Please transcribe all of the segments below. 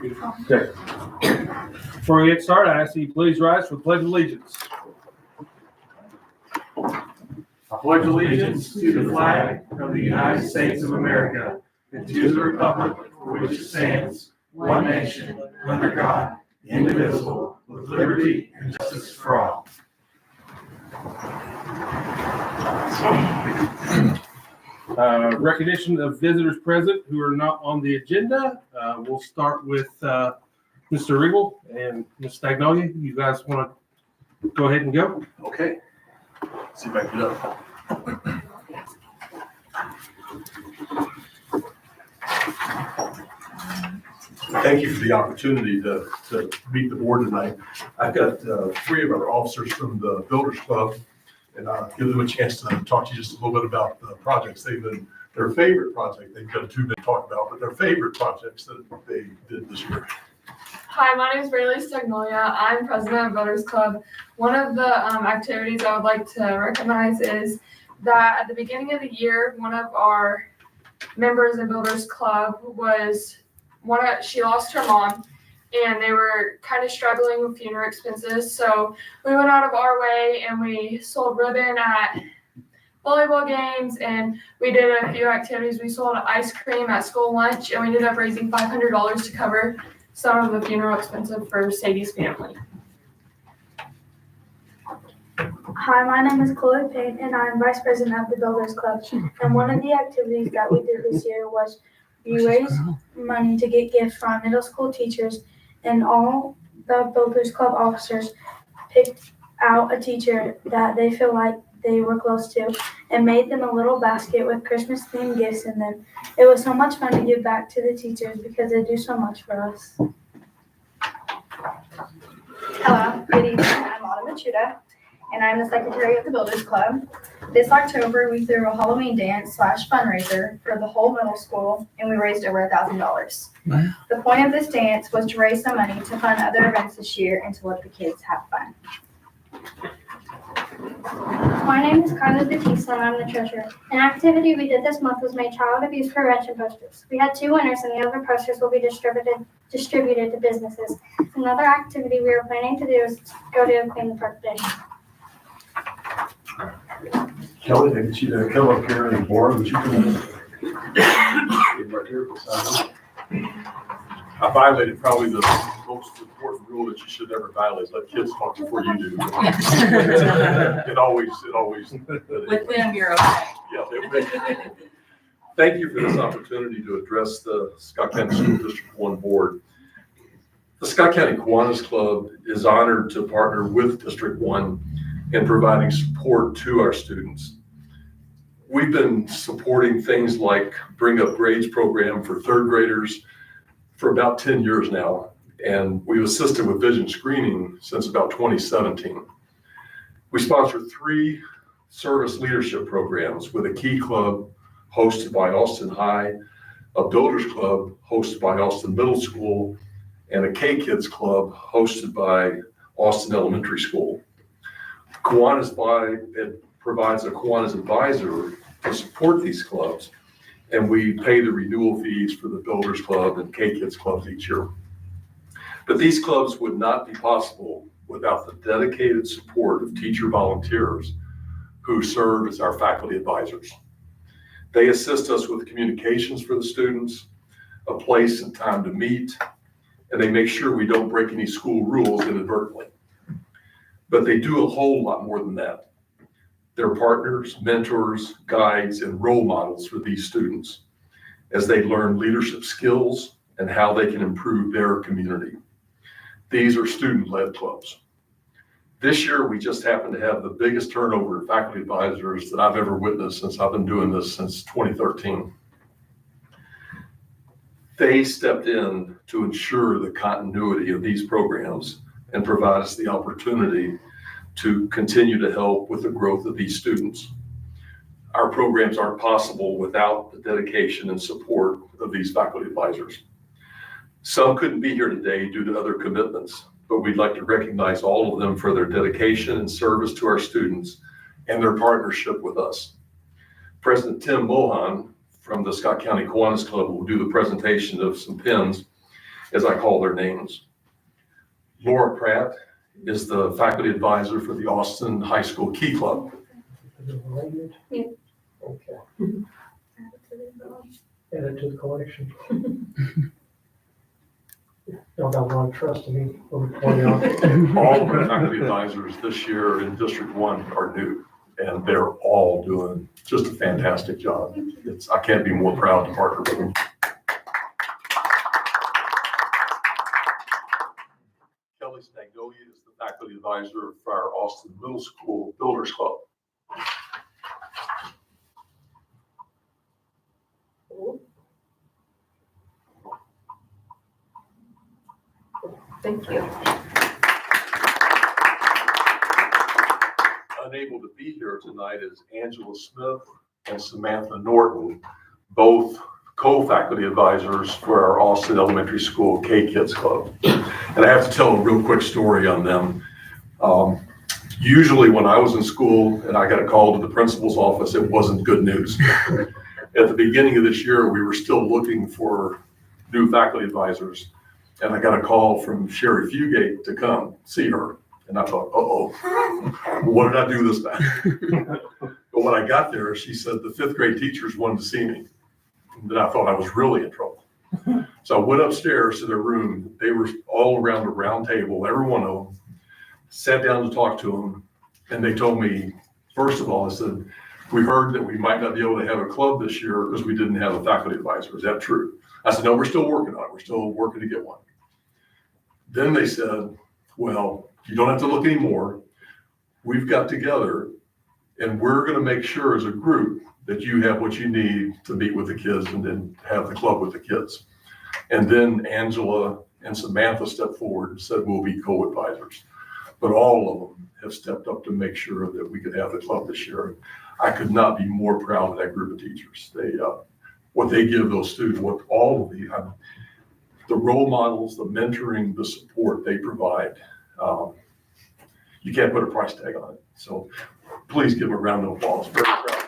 Okay. Before we get started, I ask that you please rise for the Pledge of Allegiance. I pledge allegiance to the flag of the United States of America and to the republic for which it stands, one nation, under God, indivisible, with liberty and justice for all. Recognition of visitors present who are not on the agenda. We'll start with Mr. Riggle and Ms. Stagnolia. You guys want to go ahead and go? Okay. See if I can get up. Thank you for the opportunity to meet the board tonight. I've got three of our officers from the Builders Club, and I'll give them a chance to talk to you just a little bit about the projects their favorite project. They've got two to talk about, but their favorite projects that they did this year. Hi, my name is Bailey Stagnolia. I'm president of Builders Club. One of the activities I would like to recognize is that at the beginning of the year, one of our members of Builders Club she lost her mom, and they were kind of struggling with funeral expenses. So we went out of our way and we sold ribbon at volleyball games, and we did a few activities. We sold ice cream at school lunch, and we ended up raising $500 to cover some of the funeral expenses for Sadie's family. Hi, my name is Chloe Payne, and I'm vice president of the Builders Club. And one of the activities that we did this year was we raised money to get gifts for our middle school teachers, and all the Builders Club officers picked out a teacher that they feel like they were close to and made them a little basket with Christmas themed gifts in them. It was so much fun to give back to the teachers because they do so much for us. Hello, good evening. I'm Autumn Machuda, and I'm the secretary of the Builders Club. This October, we threw a Halloween dance / fundraiser for the whole middle school, and we raised over $1,000. Wow. The point of this dance was to raise some money to fund other events this year and to let the kids have fun. My name is Carla Batista, and I'm the treasurer. An activity we did this month was make child abuse prevention posters. We had 2 winners, and the other posters will be distributed to businesses. Another activity we are planning to do is go to clean the park day. Kelly, I get you to come up here and board. Would you come right here beside me? I violated probably the most important rule that you should never violate. Let kids talk before you do. It always. With them, you're okay. Yeah. Thank you for this opportunity to address the Scott County School District 1 Board. The Scott County Kiwanis Club is honored to partner with District 1 in providing support to our students. We've been supporting things like Bring Up Grades program for 3rd graders for about 10 years now, and we've assisted with vision screening since about 2017. We sponsor 3 service leadership programs with a Key Club hosted by Austin High, a Builders Club hosted by Austin Middle School, and a K-Kids Club hosted by Austin Elementary School. Kiwanis provides a Kiwanis advisor to support these clubs, and we pay the renewal fees for the Builders Club and K-Kids Clubs each year. But these clubs would not be possible without the dedicated support of teacher volunteers who serve as our faculty advisors. They assist us with communications for the students, a place and time to meet, and they make sure we don't break any school rules inadvertently. But they do a whole lot more than that. They're partners, mentors, guides, and role models for these students as they learn leadership skills and how they can improve their community. These are student-led clubs. This year, we just happened to have the biggest turnover in faculty advisors that I've ever witnessed since I've been doing this since 2013. They stepped in to ensure the continuity of these programs and provide us the opportunity to continue to help with the growth of these students. Our programs aren't possible without the dedication and support of these faculty advisors. Some couldn't be here today due to other commitments, but we'd like to recognize all of them for their dedication and service to our students and their partnership with us. President Tim Mohan from the Scott County Kiwanis Club will do the presentation of some pins. as I call their names. Laura Pratt is the faculty advisor for the Austin High School Key Club. Yeah. Okay. Add it to the collection. Y'all got a lot of trust in me. All of the faculty advisors this year in District 1 are new, and they're all doing just a fantastic job. I can't be more proud to partner with them. Kelly Stagnolia is the faculty advisor for our Austin Middle School Builders Club. Thank you. Unable to be here tonight is Angela Smith and Samantha Norton, both co-faculty advisors for our Austin Elementary School K-Kids Club. And I have to tell a real quick story on them. Usually when I was in school and I got a call to the principal's office, it wasn't good news. At the beginning of this year, we were still looking for new faculty advisors. And I got a call from Sherry Fugate to come see her. And I thought, what did I do this time? But when I got there, she said the 5th grade teachers wanted to see me. And then I thought I was really in trouble. So I went upstairs to their room. They were all around a round table, every one of them, sat down to talk to them. And they told me, first of all, I said, we heard that we might not be able to have a club this year because we didn't have a faculty advisor. Is that true? I said, no, we're still working on it. We're still working to get one. Then they said, well, you don't have to look anymore. We've got together and we're going to make sure as a group that you have what you need to meet with the kids and then have the club with the kids. And then Angela and Samantha stepped forward and said, we'll be co-advisors. But all of them have stepped up to make sure that we could have the club this year. I could not be more proud of that group of teachers. They, what they give those students, what all of the role models, the mentoring, the support they provide, you can't put a price tag on it. So please give them a round of applause. Very proud.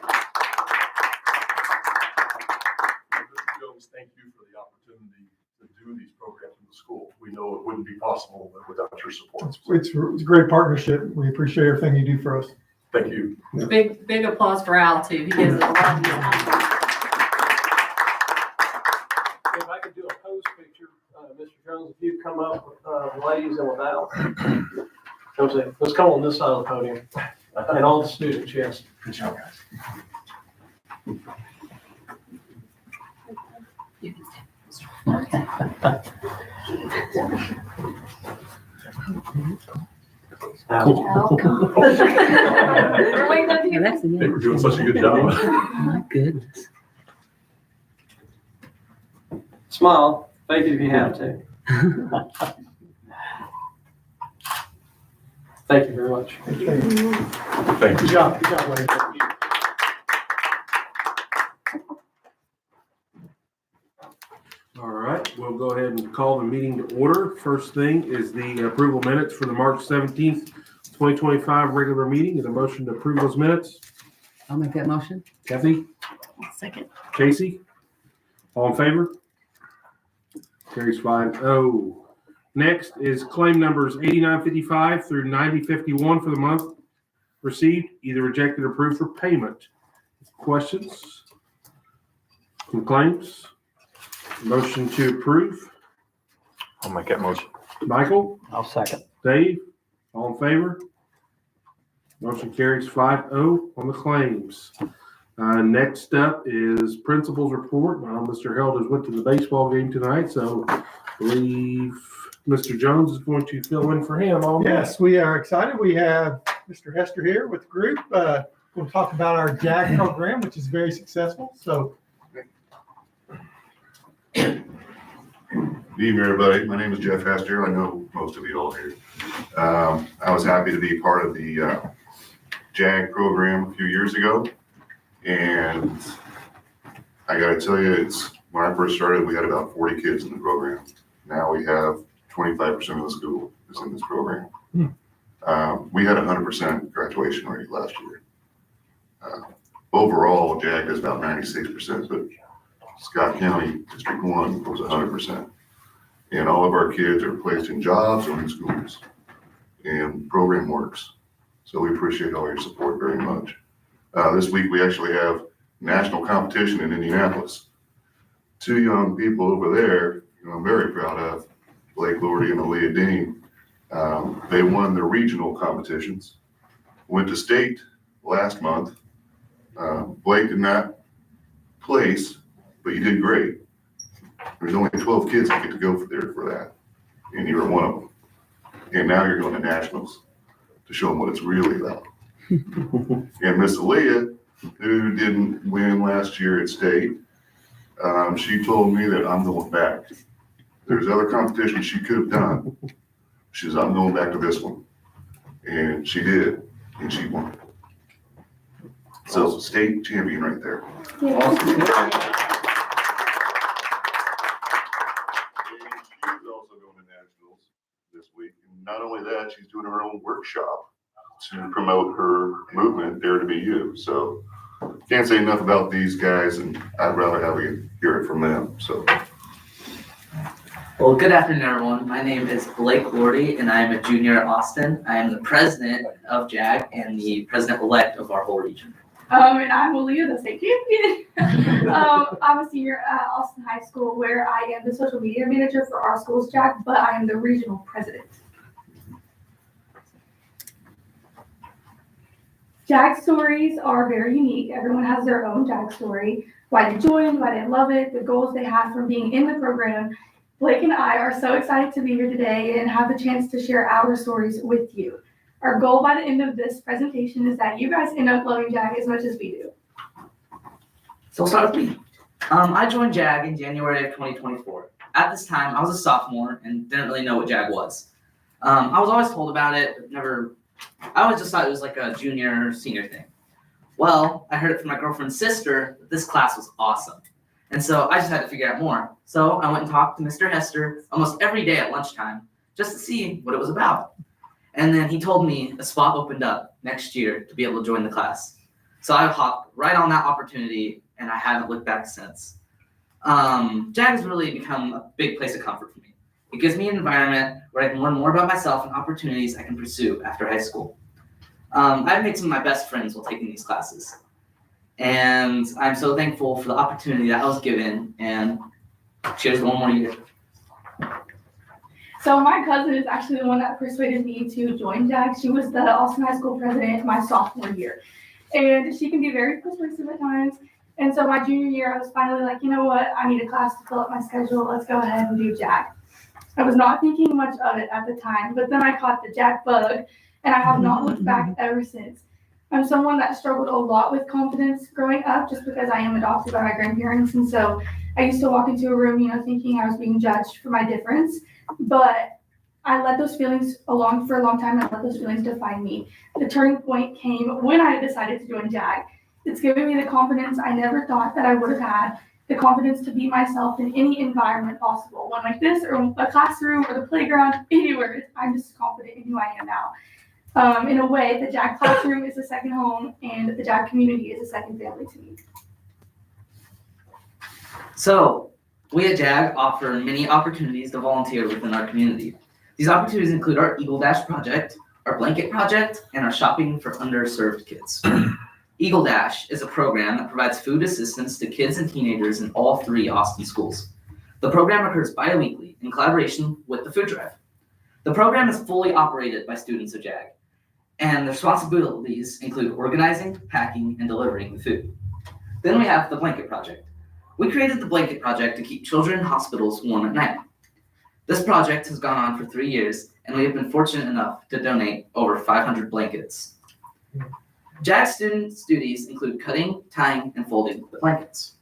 Mr. Jones, thank you for the opportunity to do these programs in the school. We know it wouldn't be possible without your support. It's a great partnership. We appreciate everything you do for us. Thank you. Big applause for Al too. He gives it a lot of time. If I could do a pose picture, Mr. Jones, if you come up with the ladies and with Al. Let's come on this side of the podium. And all the students, yes. Good job, guys. We're waiting on you. They were doing such a good job. My goodness. Smile, fake it if you have to. Thank you very much. Thank you. Good job, Wayne. All right, we'll go ahead and call the meeting to order. First thing is the approval minutes for the March 17th, 2025 regular meeting. Is a motion to approve those minutes? I'll make that motion. Kathy? Second. Casey? All in favor? Carries 5-0. Next is claim numbers 8955 through 9051 for the month received, either rejected or approved for payment. Questions? Some claims? Motion to approve. I'll make that motion. Michael? I'll second. Dave? All in favor? Motion carries 5-0 on the claims. Next up is principal's report. Mr. Held has went to the baseball game tonight, so I believe Mr. Jones is going to fill in for him all night. Yes, we are excited. We have Mr. Hester here with the group. We'll talk about our JAG program, which is very successful. So, Good evening, everybody. My name is Jeff Hester. I know most of you all here. I was happy to be part of the JAG program a few years ago. And I got to tell you, when I first started, we had about 40 kids in the program. Now we have 25% of the school is in this program. We had 100% graduation rate last year. Overall, JAG is about 96%, but Scott County District 1 was 100%. And all of our kids are placed in jobs or in schools. And the program works. So we appreciate all your support very much. This week we actually have national competition in Indianapolis. Two young people over there, who I'm very proud of, Blake Lordy and Aaliyah Dean. They won the regional competitions, went to state last month. Blake did not place, but you did great. There's only 12 kids that get to go there for that, and you were one of them. And now you're going to nationals to show them what it's really about. And Miss Aaliyah, who didn't win last year at state, she told me that I'm going back. There's other competitions she could have done. She says, I'm going back to this one. And she did, and she won. So state champion right there. She's also going to nationals this week. And not only that, she's doing her own workshop to promote her movement, Dare to Be You. So can't say enough about these guys, and I'd rather have you hear it from them. So. Well, good afternoon, everyone. My name is Blake Lordy, and I am a junior at Austin. I am the president of JAG and the president-elect of our whole region. And I'm Aaliyah, the state champion. I'm a senior at Austin High School, where I am the social media manager for our school's JAG, but I am the regional president. JAG stories are very unique. Everyone has their own JAG story. Why they joined, why they love it, the goals they have from being in the program. Blake and I are so excited to be here today and have the chance to share our stories with you. Our goal by the end of this presentation is that you guys end up loving JAG as much as we do. So we'll start with me. I joined JAG in January of 2024. At this time, I was a sophomore and didn't really know what JAG was. I was always told about it, but I always just thought it was like a junior or senior thing. Well, I heard it from my girlfriend's sister that this class was awesome. And so I just had to figure out more. So I went and talked to Mr. Hester almost every day at lunchtime just to see what it was about. And then he told me a spot opened up next year to be able to join the class. So I hopped right on that opportunity, and I haven't looked back since. JAG has really become a big place of comfort for me. It gives me an environment where I can learn more about myself and opportunities I can pursue after high school. I've made some of my best friends while taking these classes. And I'm so thankful for the opportunity that I was given, and cheers to one more year. So my cousin is actually the one that persuaded me to join JAG. She was the Austin High School president my sophomore year. And she can be very persuasive at times. And so my junior year, I was finally like, you know what? I need a class to fill up my schedule. Let's go ahead and do JAG. I was not thinking much of it at the time, but then I caught the JAG bug, and I have not looked back ever since. I'm someone that struggled a lot with confidence growing up just because I am adopted by my grandparents. And so I used to walk into a room, thinking I was being judged for my difference. But I let those feelings along for a long time. I let those feelings define me. The turning point came when I decided to join JAG. It's given me the confidence I never thought that I would have had, the confidence to be myself in any environment possible. One like this, or a classroom, or the playground, anywhere. I'm just confident in who I am now. In a way, the JAG classroom is a second home, and the JAG community is a second family to me. So, we at JAG offer many opportunities to volunteer within our community. These opportunities include our Eagle Dash project, our Blanket project, and our Shopping for Underserved Kids. Eagle Dash is a program that provides food assistance to kids and teenagers in all 3 Austin schools. The program occurs bi-weekly in collaboration with the food drive. The program is fully operated by students of JAG, and the responsibilities include organizing, packing, and delivering the food. Then we have the Blanket project. We created the Blanket project to keep children in hospitals warm at night. This project has gone on for 3 years, and we have been fortunate enough to donate over 500 blankets. JAG students' duties include cutting, tying, and folding the blankets.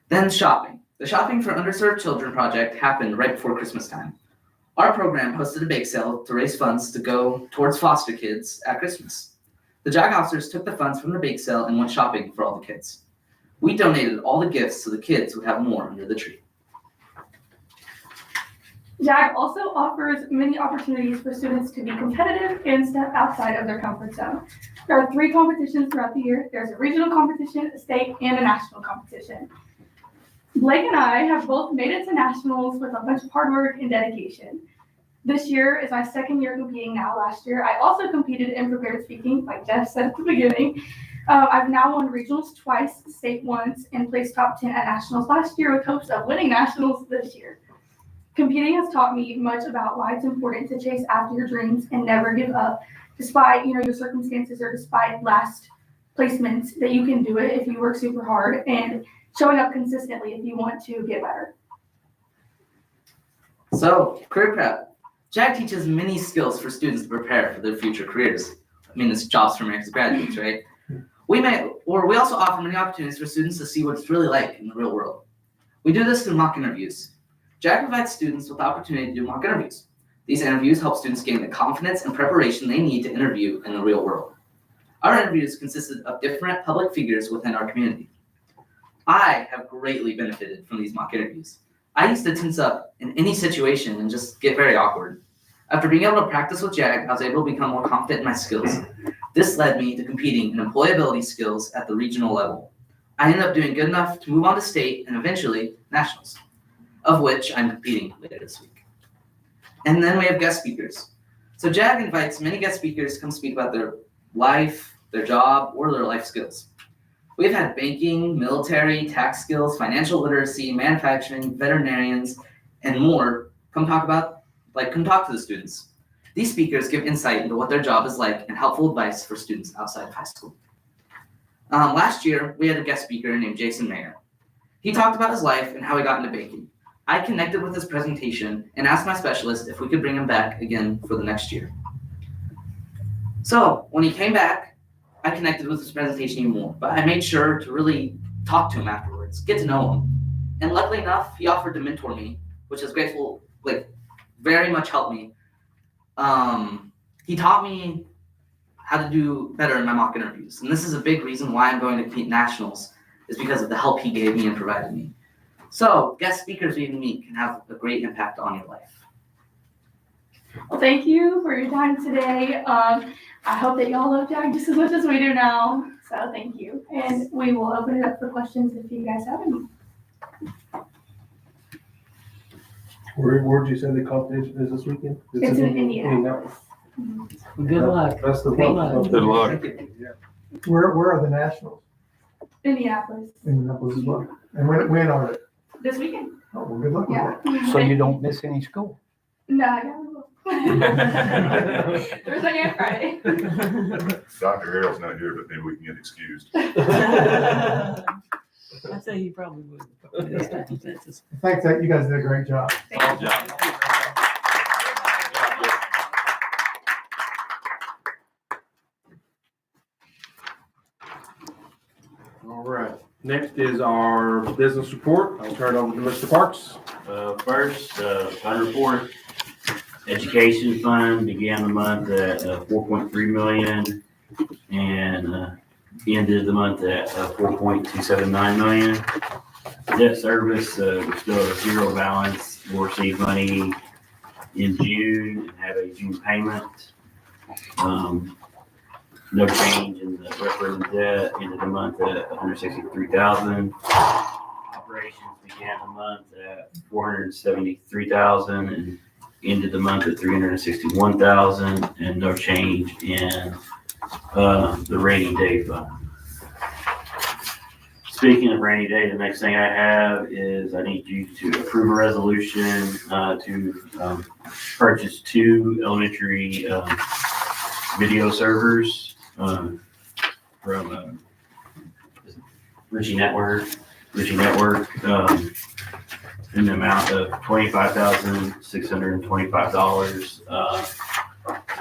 Then shopping. The Shopping for Underserved Children project happened right before Christmas time. Our program hosted a bake sale to raise funds to go towards foster kids at Christmas. The JAG officers took the funds from the bake sale and went shopping for all the kids. We donated all the gifts so the kids would have more under the tree. JAG also offers many opportunities for students to be competitive and step outside of their comfort zone. There are 3 competitions throughout the year. There's a regional competition, a state, and a national competition. Blake and I have both made it to nationals with a bunch of hard work and dedication. This year is my second year competing now. Last year, I also competed in prepared speaking, like Jeff said at the beginning. I've now won regionals twice, state once, and placed top 10 at nationals last year with hopes of winning nationals this year. Competing has taught me much about why it's important to chase after your dreams and never give up, despite your circumstances or despite last placements, that you can do it if you work super hard, and showing up consistently if you want to get better. So, career prep. JAG teaches many skills for students to prepare for their future careers. I mean, it's jobs for America's graduates, right? We also offer many opportunities for students to see what it's really like in the real world. We do this through mock interviews. JAG provides students with the opportunity to do mock interviews. These interviews help students gain the confidence and preparation they need to interview in the real world. Our interviews consisted of different public figures within our community. I have greatly benefited from these mock interviews. I used to tense up in any situation and just get very awkward. After being able to practice with JAG, I was able to become more confident in my skills. This led me to competing in employability skills at the regional level. I ended up doing good enough to move on to state and eventually nationals, of which I'm competing later this week. And then we have guest speakers. So JAG invites many guest speakers to come speak about their life, their job, or their life skills. We've had banking, military, tax skills, financial literacy, manufacturing, veterinarians, and more come talk to the students. These speakers give insight into what their job is like and helpful advice for students outside of high school. Last year, we had a guest speaker named Jason Mayer. He talked about his life and how he got into banking. I connected with his presentation and asked my specialist if we could bring him back again for the next year. So when he came back, I connected with his presentation even more, but I made sure to really talk to him afterwards, get to know him. And luckily enough, he offered to mentor me, which is grateful, very much helped me. He taught me how to do better in my mock interviews. And this is a big reason why I'm going to compete nationals, is because of the help he gave me and provided me. So guest speakers you meet can have a great impact on your life. Well, thank you for your time today. I hope that y'all love JAG just as much as we do now. So thank you. And we will open it up for questions if you guys have any. Where'd you say the competition is this weekend? It's in Indianapolis. Good luck. That's the Good luck. Good luck. Where are the nationals? Indianapolis Indianapolis as well. And when are they? this weekend. Oh, well, good luck with Yeah. that. So you don't miss any school? No, yeah, we will. Thursday and Friday. Dr. Harrell's not here, but maybe we can get excused. I'd say he probably would. In those circumstances. Thanks, you guys did a great job. Thank you. All right. Next is our business report. I'll turn it over to Mr. Parks. First, fund report. Education fund began the month at 4.3 million and ended the month at 4.279 million. Debt service, we still have a zero balance. We'll receive money in June and have a June payment. No change in the operating debt. Ended the month at 163,000. Operations began the month at 473,000 and ended the month at 361,000, and no change in the rainy day fund. Speaking of rainy day, the next thing I have is I need you to approve a resolution to purchase 2 elementary video servers from Ritchie Network, in the amount of $25,625.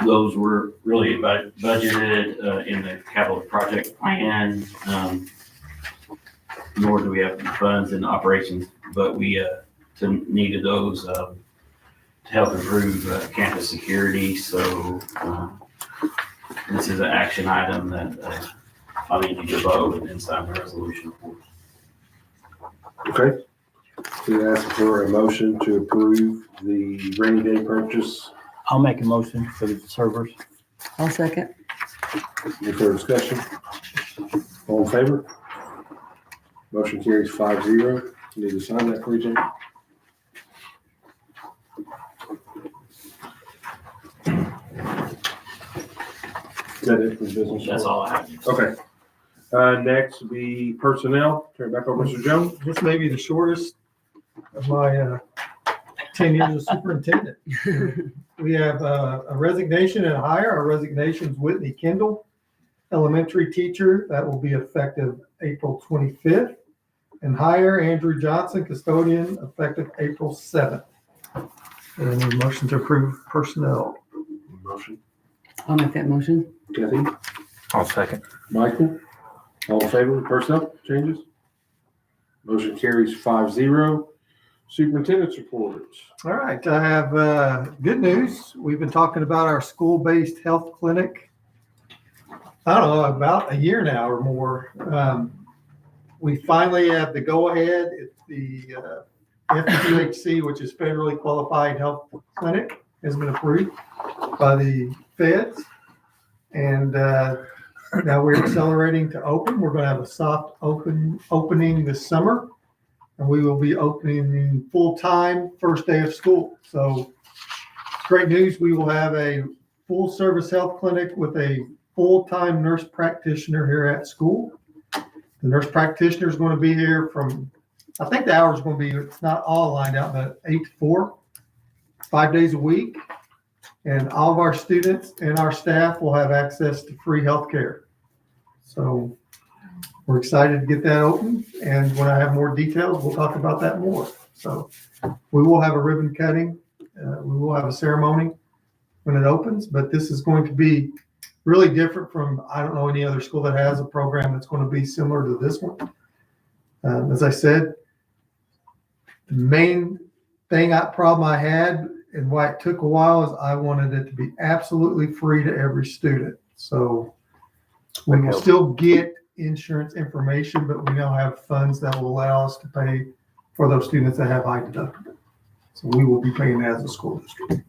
Those were really budgeted in the capital project plan, nor do we have funds in operations, but we needed those to help improve campus security. So this is an action item that I need you to vote and sign the resolution for. Okay. To ask for a motion to approve the rainy day purchase. I'll make a motion for the servers. I'll second. Any further discussion? All in favor? Motion carries 5-0. Need to sign that, please, Jane? Is that it for business? That's all I have. Okay. Next will be personnel. Turn it back over to Mr. Jones. This may be the shortest of my 10 years as superintendent. We have a resignation and a hire. Our resignation is Whitney Kendall, elementary teacher. That will be effective April 25th. And hire Andrew Johnson, custodian, effective April 7th. And a motion to approve personnel. Motion. I'll make that motion. Kathy, I'll second. Michael, all in favor of personnel changes? Motion carries 5-0. Superintendent's reports. All right, I have good news. We've been talking about our school-based health clinic, I don't know, about a year now or more. We finally have the go-ahead. It's the FQHC, which is Federally Qualified Health Clinic, has been approved by the feds. And now we're accelerating to open. We're going to have a soft opening this summer. And we will be opening full-time first day of school. So great news. We will have a full-service health clinic with a full-time nurse practitioner here at school. The nurse practitioner is going to be here from, I think the hours are going to be, it's not all lined out, but 8 to 4, 5 days a week. And all of our students and our staff will have access to free healthcare. So we're excited to get that open. And when I have more details, we'll talk about that more. So we will have a ribbon cutting. We will have a ceremony when it opens, but this is going to be really different from, I don't know any other school that has a program that's going to be similar to this one. As I said, the main problem I had and why it took a while is I wanted it to be absolutely free to every student. So we will still get insurance information, but we now have funds that will allow us to pay for those students that have high deductible. So we will be paying as a school district.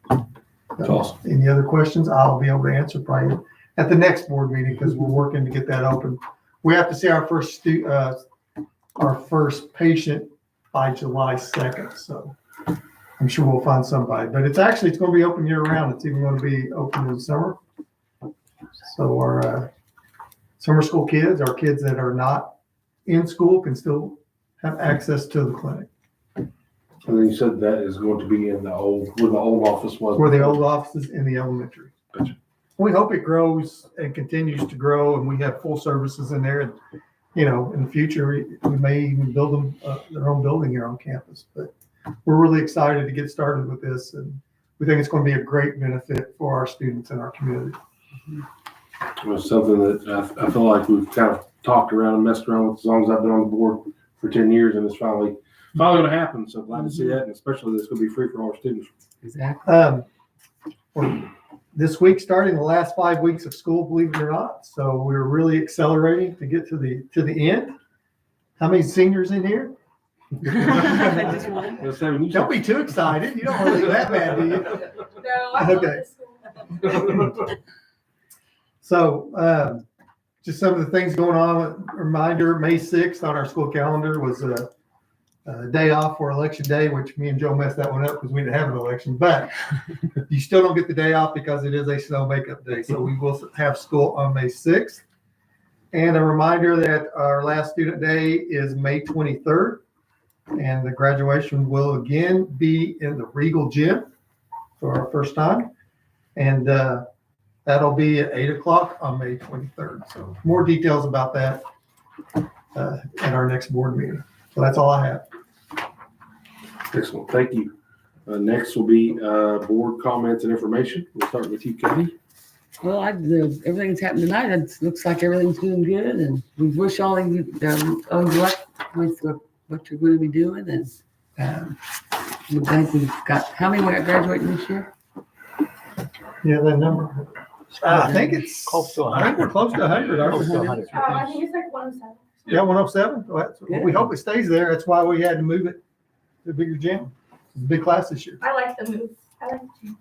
That's awesome. Any other questions? I'll be able to answer probably at the next board meeting because we're working to get that open. We have to see our first patient by July 2nd. So I'm sure we'll find somebody, but it's going to be open year round. It's even going to be open in the summer. So our summer school kids, our kids that are not in school can still have access to the clinic. And then you said that is going to be in the old, where the old office was. Where the old office is in the elementary. Gotcha. We hope it grows and continues to grow and we have full services in there. And, in the future, we may even build them their own building here on campus. But we're really excited to get started with this. And we think it's going to be a great benefit for our students and our community. It was something that I feel like we've kind of talked around and messed around with as long as I've been on the board for 10 years, and it's finally going to happen. So glad to see that, and especially that it's going to be free for all our students. Exactly. This week, starting the last 5 weeks of school, believe it or not. So we're really accelerating to get to the end. How many seniors in here? Just one. Don't be too excited. You don't want to leave that bad, do you? No, I love Okay. this. So just some of the things going on. Reminder, May 6th on our school calendar was a day off for election day, which me and Joe messed that one up because we didn't have an election. But you still don't get the day off because it is a snow makeup day. So we will have school on May 6th. And a reminder that our last student day is May 23rd. And the graduation will again be in the Regal Gym for our first time. And that'll be at 8 o'clock on May 23rd. So more details about that at our next board meeting. So that's all I have. Excellent. Thank you. Next will be board comments and information. We'll start with you, Kathy. Well, everything's happened tonight. It looks like everything's doing good, and we wish all of you luck with what you're going to be doing. And we think we've got, how many we got graduating this year? Yeah, that number. I think it's Close to 100. I think we're close to 100. Aren't we? Close to 100. I think it's like 107. Yeah, 107. Well, we hope it stays there. That's why we had to move it to a bigger gym. It's a big class this year. I like the move. I like the change.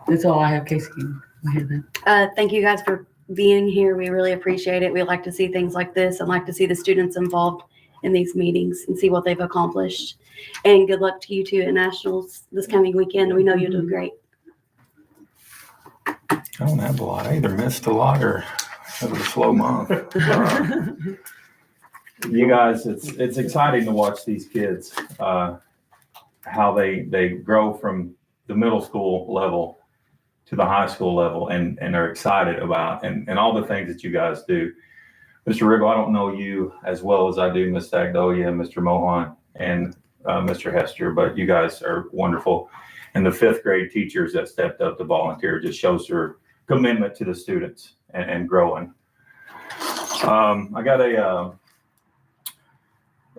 That's all I have, Casey. Go ahead then. Thank you guys for being here. We really appreciate it. We like to see things like this and like to see the students involved in these meetings and see what they've accomplished. And good luck to you two at nationals this coming weekend. We know you'll do great. I don't have a lot. I either missed a lot or it was a slow month. You guys, it's exciting to watch these kids, how they grow from the middle school level to the high school level and are excited about and all the things that you guys do. Mr. Riggle, I don't know you as well as I do Ms. Stagdolia, Mr. Mohan, and Mr. Hester, but you guys are wonderful. And the fifth grade teachers that stepped up to volunteer just shows their commitment to the students and growing. I got a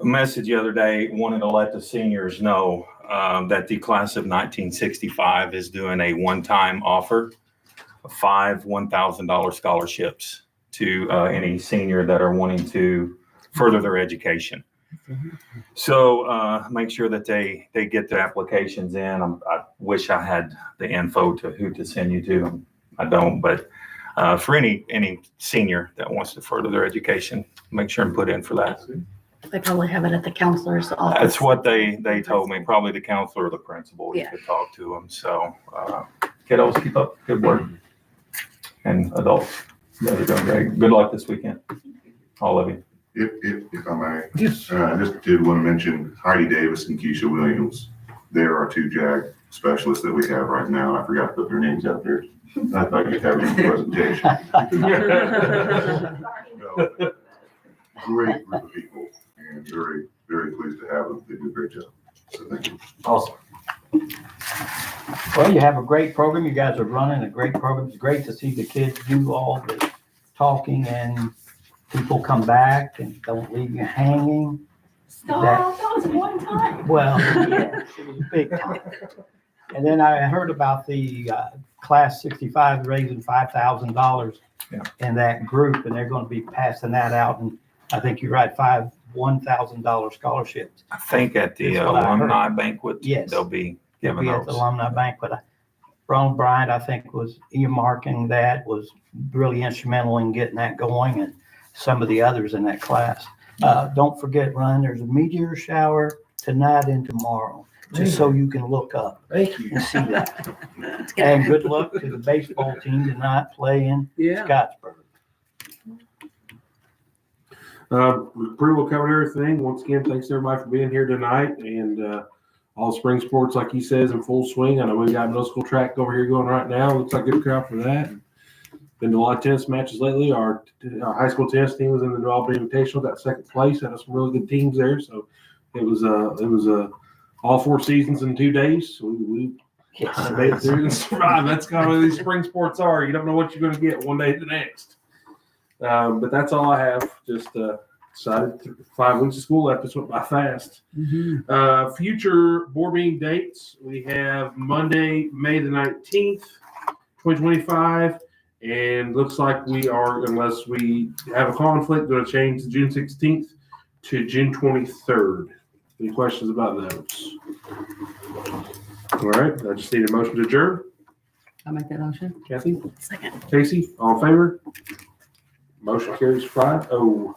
message the other day, wanted to let the seniors know that the class of 1965 is doing a one-time offer of 5 $1,000 scholarships to any senior that are wanting to further their education. So make sure that they get their applications in. I wish I had the info to who to send you to. I don't, but for any senior that wants to further their education, make sure and put in for that. They probably have it at the counselor's office. That's what they told me, probably the counselor or the principal. You Yeah. could talk to them. So kiddos, keep up good work. And adults, you guys are doing great. Good luck this weekend, all of you. If I may, just did want to mention Heidi Davis and Keisha Williams. They're our 2 JAG specialists that we have right now. I forgot to put their names out there. I thought you'd have them in the presentation. No, great group of people and very, very pleased to have them. They do a great job. So thank you. Awesome. Well, you have a great program. You guys are running a great program. It's great to see the kids do all the talking and people come back and don't leave you hanging. Stop, that was one time. Well, yes, it was big time. And then I heard about the class 65 raising $5,000 in that group, and they're going to be passing that out. And I think you're right, 5 $1,000 scholarships. I think at the alumni banquet, they'll be giving at the those. alumni banquet. Ronald Bryant, I think, was earmarking that, was really instrumental in getting that going, and some of the others in that class. Don't forget, Ron, there's a meteor shower tonight and tomorrow, just so you can look up and see that. And good luck to the baseball team tonight playing Scottsburg. Pretty well covered everything. Once again, thanks everybody for being here tonight, and all spring sports, like he says, in full swing. I know we got middle school track over here going right now. Looks like a good crowd for that. Been to a lot of tennis matches lately. Our high school tennis team was in the Albany Invitational, got second place. Had some really good teams there. So it was all 4 seasons in 2 days. So we made it through and survived. That's kind of what these spring sports are. You don't know what you're going to get one day to the next. But that's all I have. Just decided 5 weeks of school left. Just went by fast. Future board meeting dates. We have Monday, May the 19th, 2025. And looks like we are, unless we have a conflict, going to change to June 16th to June 23rd. Any questions about those? All right. I just need a motion to adjourn. I'll make that motion. Kathy? Second. Casey? All in favor? Motion carries 5-0.